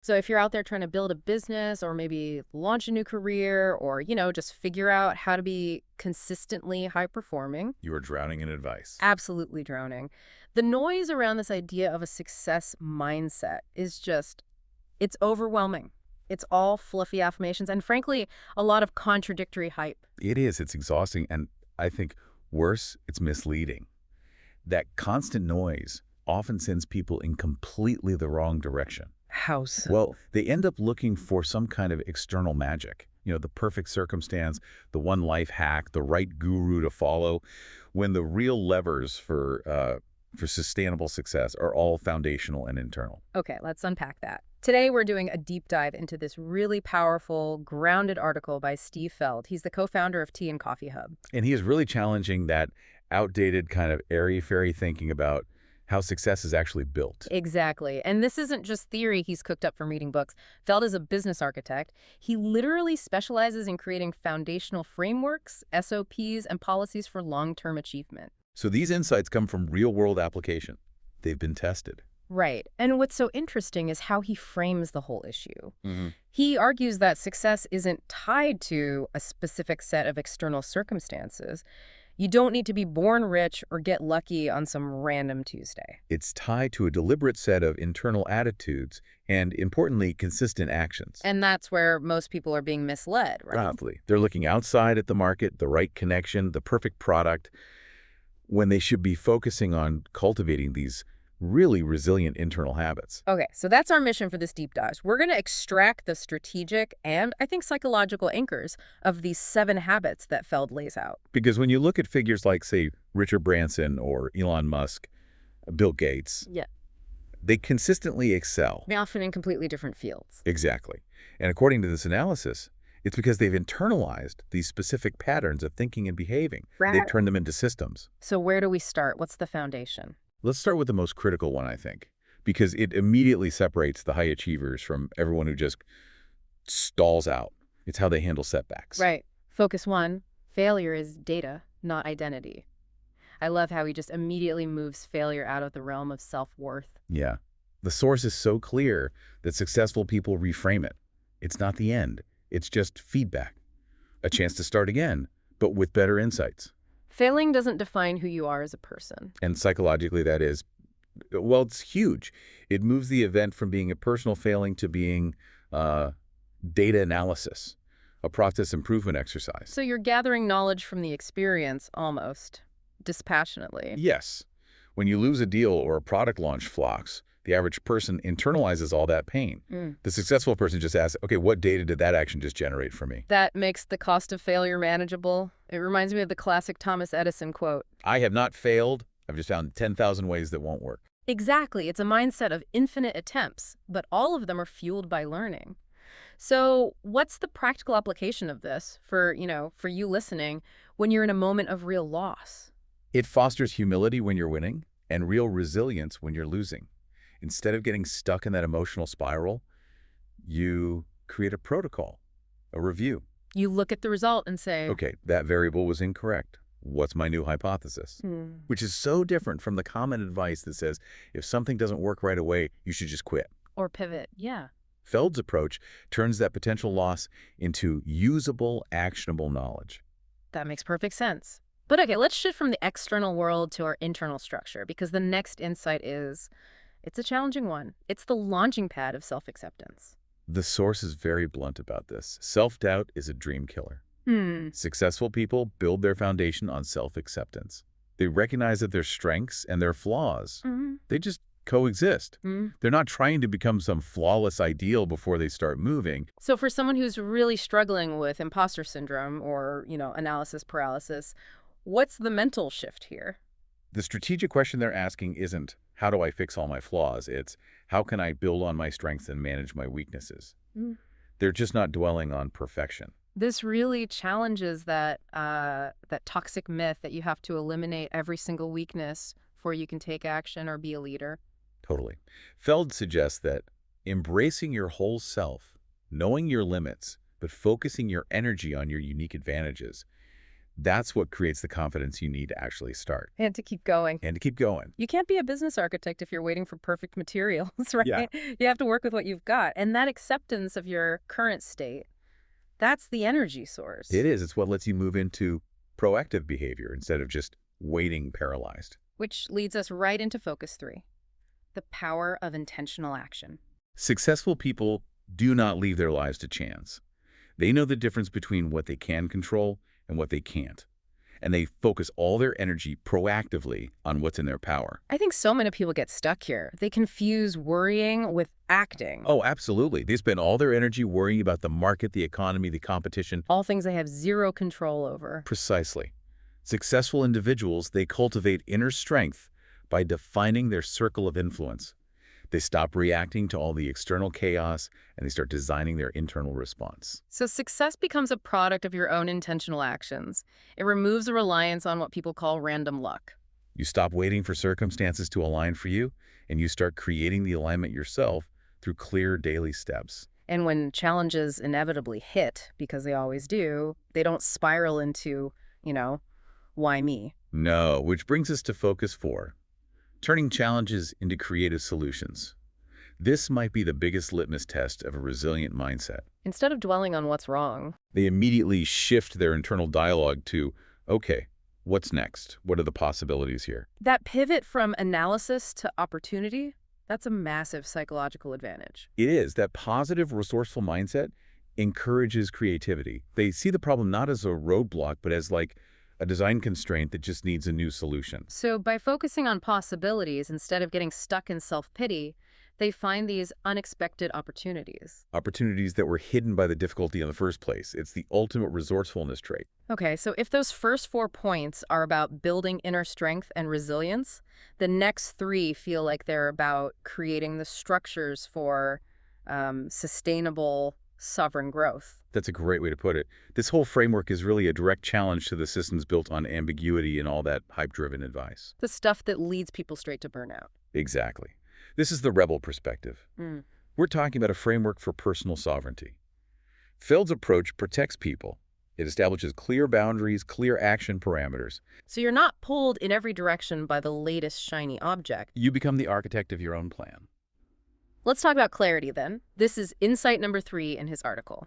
So if you're out there trying to build a business or maybe launch a new career or, just figure out how to be consistently high performing, You are drowning in advice. absolutely drowning. The noise around this idea of a success mindset is just, it's overwhelming. It's all fluffy affirmations and frankly, a lot of contradictory hype. It is. It's exhausting. And I think worse, it's misleading. That constant noise often sends people in completely the wrong direction. How so? Well, they end up looking for some kind of external magic, the perfect circumstance, the one life hack, the right guru to follow, when the real levers for sustainable success are all foundational and internal. Okay, let's unpack that. Today, we're doing a deep dive into this really powerful, grounded article by Steve Feld. He's the co-founder of Tea and Coffee Hub. And he is really challenging that outdated kind of airy-fairy thinking about how success is actually built. Exactly. And this isn't just theory he's cooked up from reading books. Feld is a business architect. He literally specializes in creating foundational frameworks, SOPs, and policies for long-term achievement. So these insights come from real-world application. They've been tested. Right. And what's so interesting is how he frames the whole issue. Mm-hmm. He argues that success isn't tied to a specific set of external circumstances. You don't need to be born rich or get lucky on some random Tuesday. It's tied to a deliberate set of internal attitudes and, importantly, consistent actions. And that's where most people are being misled, right? Probably. They're looking outside at the market, the right connection, the perfect product, when they should be focusing on cultivating these really resilient internal habits. Okay, so that's our mission for this deep dive. We're going to extract the strategic and, I think, psychological anchors of these 7 habits that Feld lays out. Because when you look at figures like, say, Richard Branson or Elon Musk, Bill Gates, Yeah. they consistently excel. They're often in completely different fields. Exactly. And according to this analysis, it's because they've internalized these specific patterns of thinking and behaving. Right. They've turned them into systems. So where do we start? What's the foundation? Let's start with the most critical one, I think, because it immediately separates the high achievers from everyone who just stalls out. It's how they handle setbacks. Right. Focus 1, failure is data, not identity. I love how he just immediately moves failure out of the realm of self-worth. Yeah. The source is so clear that successful people reframe it. It's not the end. It's just feedback. A chance to start again, but with better insights. Failing doesn't define who you are as a person. And psychologically, that is, well, it's huge. It moves the event from being a personal failing to being data analysis, a process improvement exercise. So you're gathering knowledge from the experience, almost, dispassionately. Yes. When you lose a deal or a product launch flocks, the average person internalizes all that pain. The successful person just asks, okay, what data did that action just generate for me? That makes the cost of failure manageable. It reminds me of the classic Thomas Edison quote. I have not failed. I've just found 10,000 ways that won't work. Exactly. It's a mindset of infinite attempts, but all of them are fueled by learning. So what's the practical application of this for you listening when you're in a moment of real loss? It fosters humility when you're winning and real resilience when you're losing. Instead of getting stuck in that emotional spiral, you create a protocol, a review. You look at the result and say, Okay, that variable was incorrect. What's my new hypothesis? Which is so different from the common advice that says, if something doesn't work right away, you should just quit. Or pivot. Yeah. Feld's approach turns that potential loss into usable, actionable knowledge. That makes perfect sense. But okay, let's shift from the external world to our internal structure, because the next insight is, it's a challenging one. It's the launching pad of self-acceptance. The source is very blunt about this. Self-doubt is a dream killer. Successful people build their foundation on self-acceptance. They recognize that their strengths and their flaws, they just coexist. They're not trying to become some flawless ideal before they start moving. So for someone who's really struggling with imposter syndrome or, analysis paralysis, what's the mental shift here? The strategic question they're asking isn't, how do I fix all my flaws? It's, how can I build on my strengths and manage my weaknesses? They're just not dwelling on perfection. This really challenges that toxic myth that you have to eliminate every single weakness before you can take action or be a leader. Totally. Feld suggests that embracing your whole self, knowing your limits, but focusing your energy on your unique advantages, That's what creates the confidence you need to actually start And to keep going. and to keep going. You can't be a business architect if you're waiting for perfect materials, Yeah, right? You have to work with what you've got. And that acceptance of your current state, that's the energy it source. is. It's what lets you move into proactive behavior instead of just waiting paralyzed. Which leads us right into focus 3, the power of intentional action. Successful people do not leave their lives to chance. They know the difference between what they can control and what they can't. And they focus all their energy proactively on what's in their power. I think so many people get stuck here. They confuse worrying with acting. Oh, absolutely. They spend all their energy worrying about the market, the economy, the competition. All things they have zero control over. Precisely. Successful individuals, they cultivate inner strength by defining their circle of influence. They stop reacting to all the external chaos and they start designing their internal response. So success becomes a product of your own intentional actions. It removes a reliance on what people call random luck. You stop waiting for circumstances to align for you, and you start creating the alignment yourself through clear daily steps. And when challenges inevitably hit, because they always do, they don't spiral into, why me? No, which brings us to focus 4, turning challenges into creative solutions. This might be the biggest litmus test of a resilient mindset. Instead of dwelling on what's wrong, They immediately shift their internal dialogue to, okay, what's next? What are the possibilities here? that pivot from analysis to opportunity, that's a massive psychological advantage. It is. That positive, resourceful mindset encourages creativity. They see the problem not as a roadblock, but as like a design constraint that just needs a new solution. So by focusing on possibilities instead of getting stuck in self-pity, they find these unexpected opportunities. Opportunities that were hidden by the difficulty in the first place. It's the ultimate resourcefulness trait. Okay, so if those first 4 points are about building inner strength and resilience, the next 3 feel like they're about creating the structures for sustainable, sovereign growth. That's a great way to put it. This whole framework is really a direct challenge to the systems built on ambiguity and all that hype-driven advice. The stuff that leads people straight to burnout. Exactly. This is the rebel perspective. Mm. We're talking about a framework for personal sovereignty. Feld's approach protects people. It establishes clear boundaries, clear action parameters. So you're not pulled in every direction by the latest shiny object. You become the architect of your own plan. Let's talk about clarity then. This is insight number 3 in his article.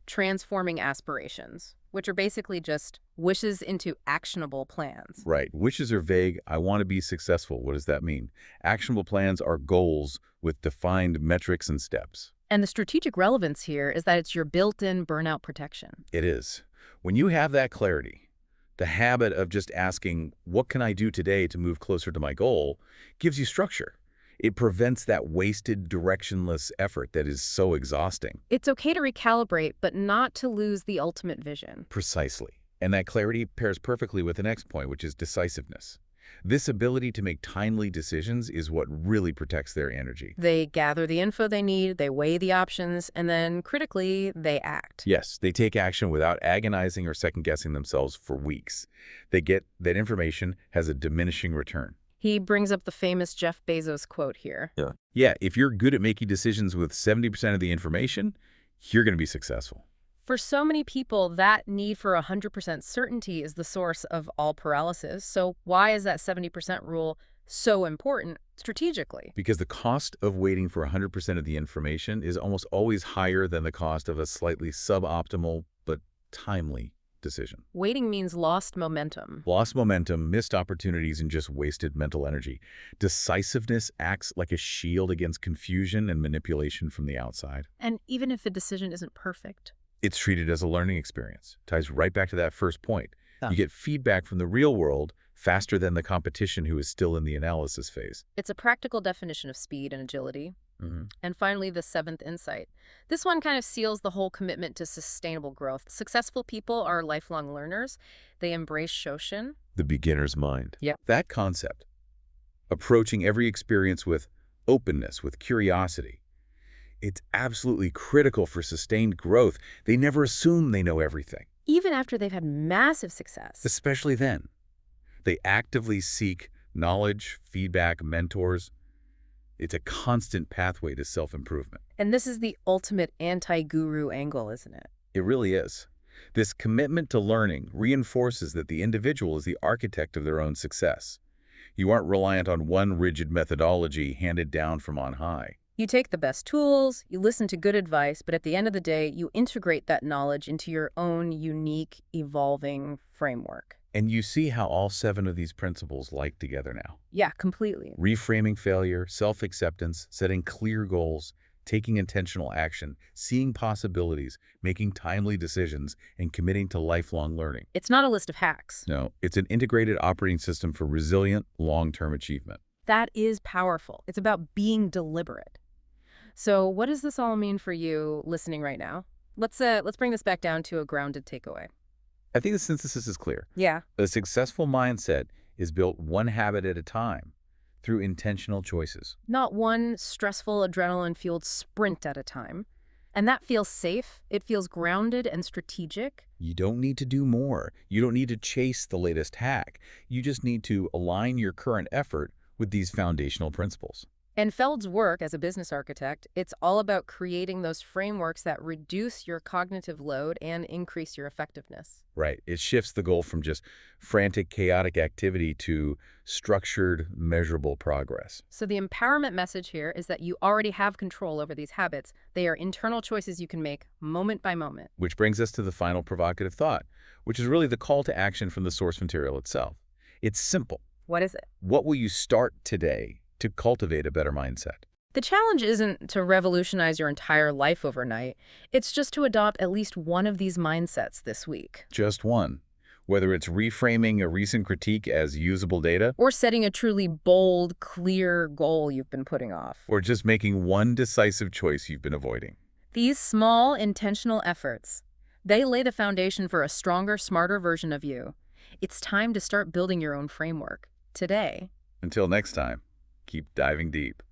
Transforming aspirations, which are basically just wishes into actionable plans. Right. Wishes are vague. I want to be successful. What does that mean? Actionable plans are goals with defined metrics and steps. And the strategic relevance here is that it's your built-in burnout protection. It is. When you have that clarity, the habit of just asking, what can I do today to move closer to my goal, gives you structure. It prevents that wasted, directionless effort that is so exhausting. It's okay to recalibrate, but not to lose the ultimate vision. Precisely. And that clarity pairs perfectly with the next point, which is decisiveness. This ability to make timely decisions is what really protects their energy. They gather the info they need, they weigh the options, and then critically, they act. Yes, they take action without agonizing or second-guessing themselves for weeks. They get that information has a diminishing return. He brings up the famous Jeff Bezos quote here. Yeah, if you're good at making decisions with 70% of the information, you're going to be successful. For so many people, that need for 100% certainty is the source of all paralysis. So why is that 70% rule so important strategically? Because the cost of waiting for 100% of the information is almost always higher than the cost of a slightly suboptimal but timely decision. Waiting means lost momentum. Lost momentum, missed opportunities, and just wasted mental energy. Decisiveness acts like a shield against confusion and manipulation from the outside. And even if a decision isn't perfect, It's treated as a learning experience. Ties right back to that first point. Yeah. You get feedback from the real world faster than the competition who is still in the analysis phase. it's a practical definition of speed and agility. Mm-hmm. And finally, the 7th insight. This one kind of seals the whole commitment to sustainable growth. Successful people are lifelong learners. They embrace Shoshin. The beginner's mind. Yeah. That concept, approaching every experience with openness, with curiosity, it's absolutely critical for sustained growth. They never assume they know everything, Even after they've had massive success. especially then. They actively seek knowledge, feedback, mentors. It's a constant pathway to self-improvement. And this is the ultimate anti-guru angle, isn't it? It really is. This commitment to learning reinforces that the individual is the architect of their own success. You aren't reliant on one rigid methodology handed down from on high. You take the best tools, you listen to good advice, but at the end of the day, you integrate that knowledge into your own unique, evolving framework. And you see how all 7 of these principles like together now. Yeah, completely. Reframing failure, self-acceptance, setting clear goals, taking intentional action, seeing possibilities, making timely decisions, and committing to lifelong learning. It's not a list of hacks. No, it's an integrated operating system for resilient, long-term achievement. That is powerful. It's about being deliberate. So what does this all mean for you listening right now? Let's bring this back down to a grounded takeaway. I think the synthesis is clear. Yeah. A successful mindset is built one habit at a time through intentional choices. Not one stressful, adrenaline-fueled sprint at a time. And that feels safe. It feels grounded and strategic. You don't need to do more. You don't need to chase the latest hack. You just need to align your current effort with these foundational principles. And Feld's work as a business architect, it's all about creating those frameworks that reduce your cognitive load and increase your effectiveness. Right. It shifts the goal from just frantic, chaotic activity to structured, measurable progress. So the empowerment message here is that you already have control over these habits. They are internal choices you can make moment by moment. Which brings us to the final provocative thought, which is really the call to action from the source material itself. It's simple. What is it? What will you start today to cultivate a better mindset? The challenge isn't to revolutionize your entire life overnight. It's just to adopt at least one of these mindsets this week. Just one. Whether it's reframing a recent critique as usable data, Or setting a truly bold, clear goal you've been putting off. or just making one decisive choice you've been avoiding. These small, intentional efforts, they lay the foundation for a stronger, smarter version of you. It's time to start building your own framework. Today. Until next time, keep diving deep.